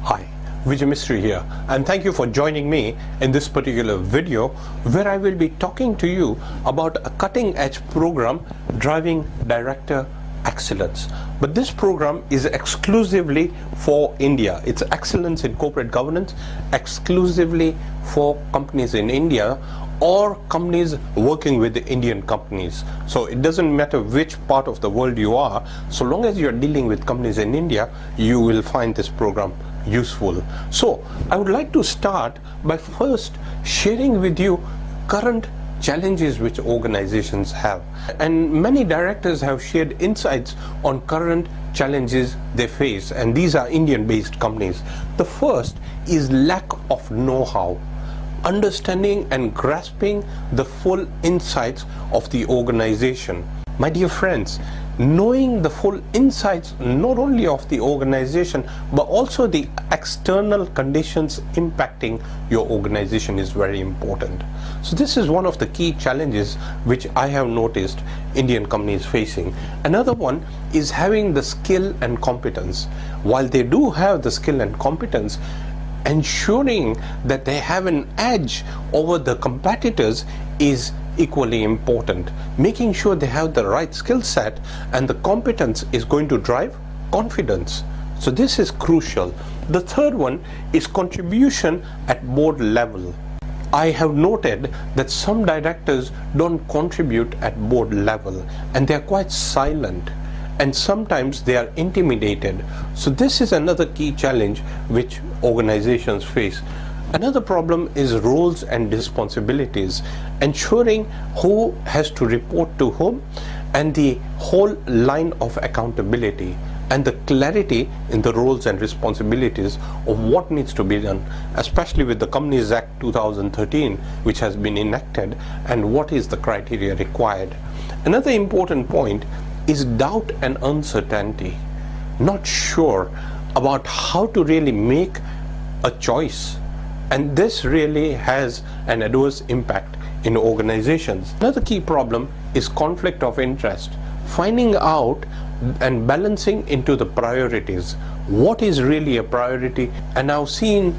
Hi, Vijay Mystery here, and thank you for joining me in this particular video where I will be talking to you about a cutting-edge program driving director excellence. But this program is exclusively for India. It's excellence in corporate governance, exclusively for companies in India or companies working with the Indian companies. So it doesn't matter which part of the world you are, so long as you're dealing with companies in India, you will find this program useful. So I would like to start by first sharing with you current challenges which organizations have, and many directors have shared insights on current challenges they face, and these are Indian based companies. The first is lack of know-how, understanding and grasping the full insights of the organization. My dear friends, knowing the full insights not only of the organization but also the external conditions impacting your organization is very important. So this is one of the key challenges which I have noticed Indian companies facing. Another one is having the skill and competence. While they do have the skill and competence, ensuring that they have an edge over the competitors is equally important. Making sure they have the right skill set and the competence is going to drive confidence. So this is crucial. The third one is contribution at board level. I have noted that some directors don't contribute at board level and they are quite silent, and sometimes they are intimidated. So this is another key challenge which organizations face. Another problem is roles and responsibilities, ensuring who has to report to whom and the whole line of accountability and the clarity in the roles and responsibilities of what needs to be done, especially with the Companies Act 2013 which has been enacted, and what is the criteria required. Another important point is doubt and uncertainty. Not sure about how to really make a choice, and this really has an adverse impact in organizations. Another key problem is conflict of interest, finding out and balancing into the priorities. What is really a priority? And I've seen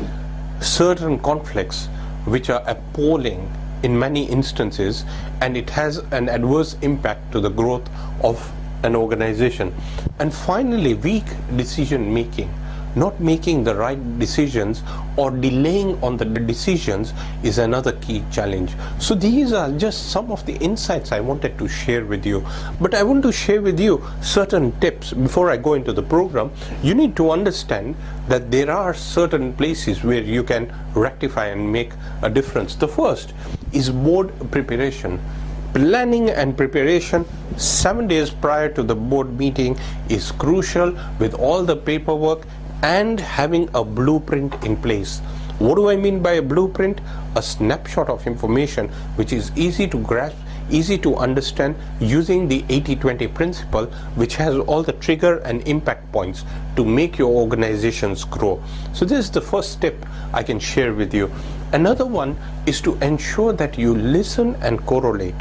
certain conflicts which are appalling in many instances, and it has an adverse impact to the growth of an organization. And finally, weak decision making. Not making the right decisions or delaying on the decisions is another key challenge. So these are just some of the insights I wanted to share with you. But I want to share with you certain tips before I go into the program. You need to understand that there are certain places where you can rectify and make a difference. The first is board preparation. Planning and preparation 7 days prior to the board meeting is crucial, with all the paperwork and having a blueprint in place. What do I mean by a blueprint? A snapshot of information which is easy to grasp, easy to understand, using the 80-20 principle, which has all the trigger and impact points to make your organizations grow. So this is the first tip I can share with you. Another one is to ensure that you listen and correlate.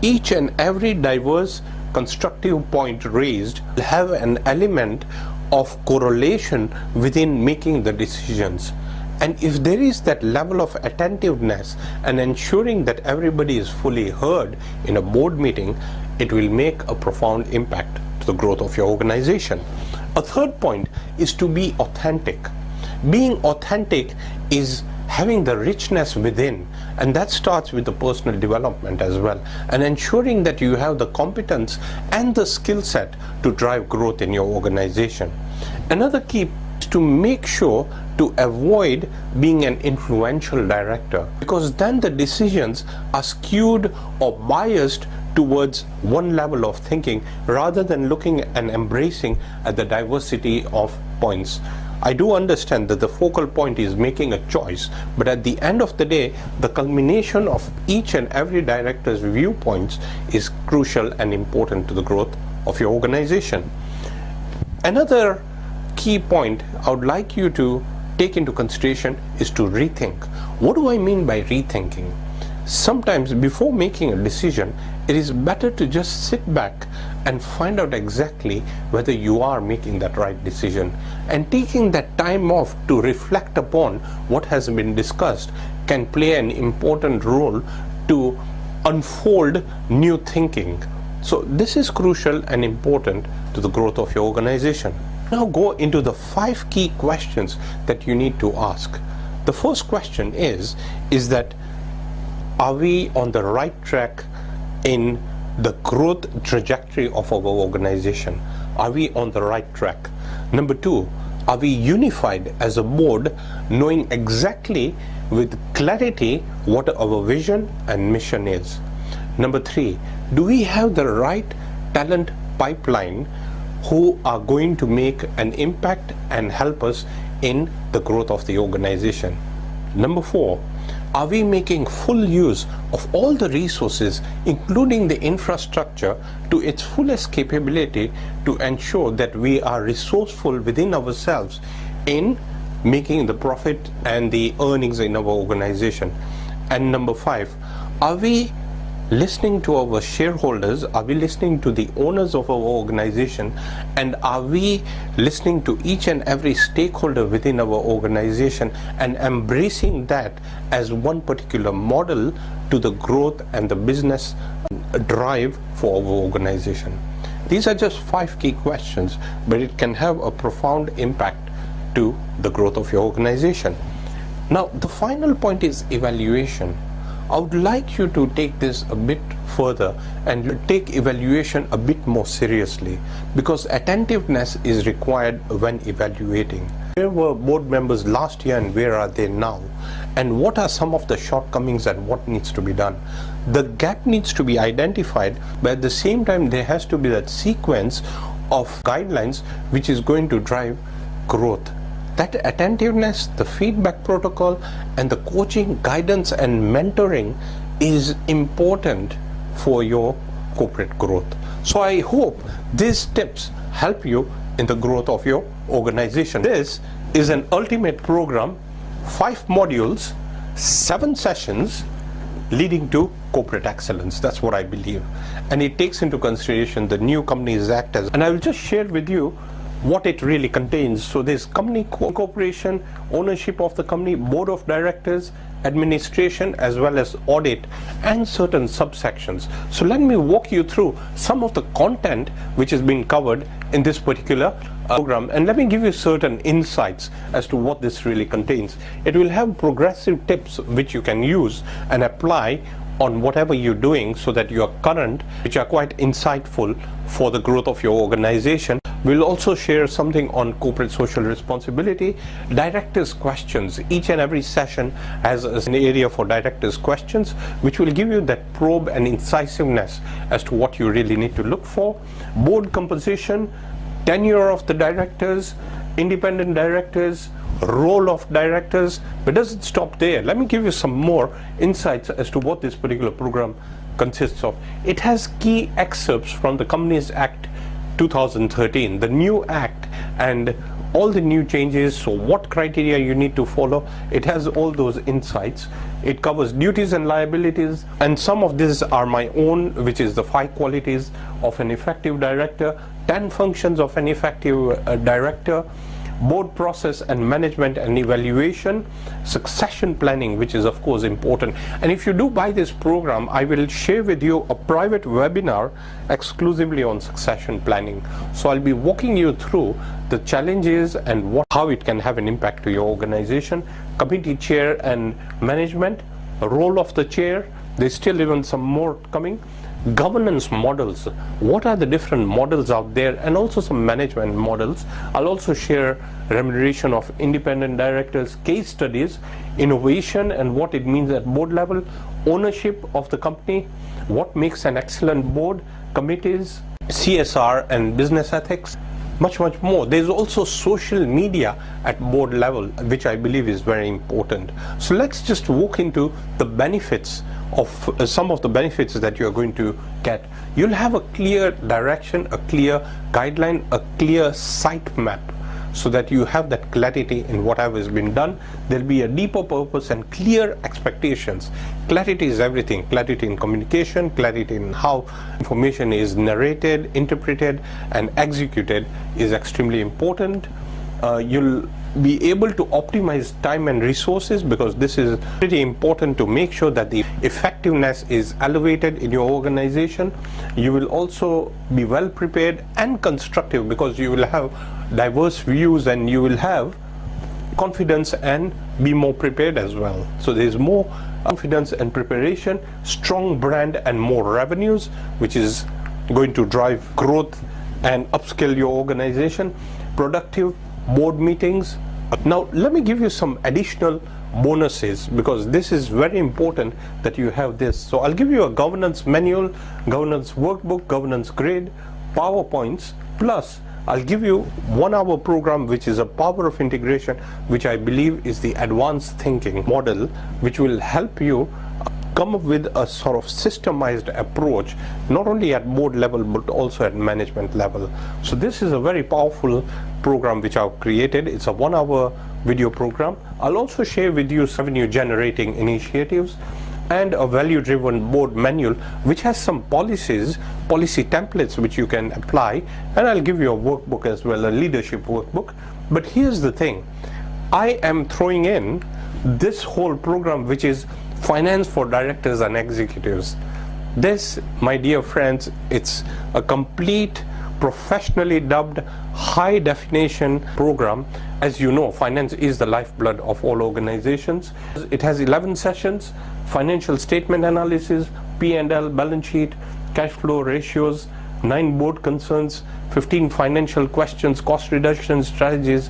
Each and every diverse constructive point raised will have an element of correlation within making the decisions. And if there is that level of attentiveness and ensuring that everybody is fully heard in a board meeting, it will make a profound impact to the growth of your organization. A third point is to be authentic. Being authentic is having the richness within, and that starts with the personal development as well, and ensuring that you have the competence and the skill set to drive growth in your organization. Another key is to make sure to avoid being an influential director, because then the decisions are skewed or biased towards one level of thinking rather than looking and embracing at the diversity of points. I do understand that the focal point is making a choice, but at the end of the day, the culmination of each and every director's viewpoints is crucial and important to the growth of your organization. Another key point I would like you to take into consideration is to rethink. What do I mean by rethinking? sometimes before making a decision, it is better to just sit back and find out exactly whether you are making that right decision. And taking that time off to reflect upon what has been discussed can play an important role to unfold new thinking. So this is crucial and important to the growth of your organization. Now go into the 5 key questions that you need to ask. The first question is that are we on the right track in the growth trajectory of our organization? Are we on the right track? Number 2, are we unified as a board, knowing exactly with clarity what our vision and mission is? Number 3, do we have the right talent pipeline who are going to make an impact and help us in the growth of the organization? Number 4, are we making full use of all the resources, including the infrastructure, to its fullest capability to ensure that we are resourceful within ourselves in making the profit and the earnings in our organization? And number 5, are we listening to our shareholders? Are we listening to the owners of our organization? And are we listening to each and every stakeholder within our organization and embracing that as one particular model to the growth and the business drive for our organization? These are just 5 key questions, but it can have a profound impact to the growth of your organization. Now, the final point is evaluation. I would like you to take this a bit further and take evaluation a bit more seriously, because attentiveness is required when evaluating. Where were board members last year and where are they now? And what are some of the shortcomings and what needs to be done? The gap needs to be identified, but at the same time there has to be that sequence of guidelines which is going to drive growth. That attentiveness, the feedback protocol, and the coaching, guidance, and mentoring is important for your corporate growth. So I hope these tips help you in the growth of your organization. This is an ultimate program, 5 modules, 7 sessions leading to corporate excellence. That's what I believe. And it takes into consideration the new Companies Act. And I will just share with you what it really contains. So there's company corporation, ownership of the company, board of directors, administration, as well as audit, and certain subsections. So let me walk you through some of the content which has been covered in this particular program, and let me give you certain insights as to what this really contains. It will have progressive tips which you can use and apply on whatever you're doing, so that you are current, which are quite insightful for the growth of your organization. We'll also share something on corporate social responsibility, directors' questions. Each and every session has an area for directors' questions, which will give you that probe and incisiveness as to what you really need to look for. Board composition, tenure of the directors, independent directors, role of directors. But does it stop there? Let me give you some more insights as to what this particular program consists of. It has key excerpts from the Companies Act 2013, the new act, and all the new changes, so what criteria you need to follow. It has all those insights. It covers duties and liabilities, and some of these are my own, which is the 5 qualities of an effective director, 10 functions of an effective director, board process and management and evaluation, succession planning, which is of course important. And if you do buy this program, I will share with you a private webinar exclusively on succession planning. So I'll be walking you through the challenges and how it can have an impact to your organization. Committee chair and management, role of the chair, there's still even some more coming. Governance models, what are the different models out there, and also some management models. I'll also share remuneration of independent directors, case studies, innovation and what it means at board level, ownership of the company, what makes an excellent board, committees, CSR and business ethics, much more. There's also social media at board level, which I believe is very important. So let's just walk into the benefits of some of the benefits that you're going to get. You'll have a clear direction, a clear guideline, a clear site map. so that you have that clarity in whatever has been done. There'll be a deeper purpose and clear expectations. Clarity is everything. Clarity in communication, clarity in how information is narrated, interpreted, and executed is extremely important. You'll be able to optimize time and resources, because this is pretty important to make sure that the effectiveness is elevated in your organization. You will also be well prepared and constructive, because you will have diverse views and you will have confidence and be more prepared as well. So there's more confidence and preparation, strong brand, and more revenues, which is going to drive growth and upskill your organization. Productive board meetings. Now let me give you some additional bonuses, because this is very important that you have this. So I'll give you a governance manual, governance workbook, governance grid, PowerPoints, plus I'll give you 1 hour program which is a power of integration, which I believe is the advanced thinking model, which will help you come up with a sort of systemized approach, not only at board level but also at management level. So this is a very powerful program which I've created. It's a 1 hour video program. I'll also share with you revenue generating initiatives and a value driven board manual which has some policy templates which you can apply, and I'll give you a workbook as well, a leadership workbook. But here's the thing, I am throwing in this whole program which is finance for directors and executives. This, my dear friends, it's a complete professionally dubbed high definition program. As you know, finance is the lifeblood of all organizations. It has 11 sessions, financial statement analysis, P&L, balance sheet, cash flow ratios, 9 board concerns, 15 financial questions, cost reduction strategies,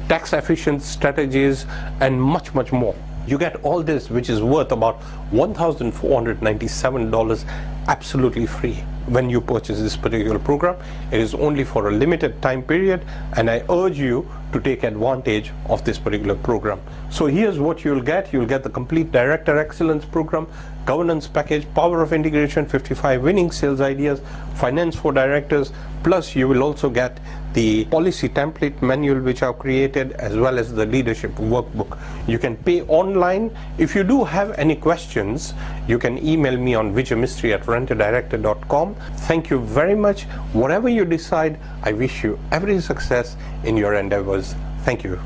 tax efficient strategies, and much more. You get all this, which is worth about $1,497 absolutely free when you purchase this particular program. It is only for a limited time period, and I urge you to take advantage of this particular program. So here's what you'll get. You'll get the complete Director Excellence program, governance package, power of integration, 55 winning sales ideas, finance for directors, plus you will also get the policy template manual which I've created, as well as the leadership workbook. You can pay online. If you do have any questions, you can email me on vijayamistry@rentadirector.com. Thank you very much. Whatever you decide, I wish you every success in your endeavors. Thank you.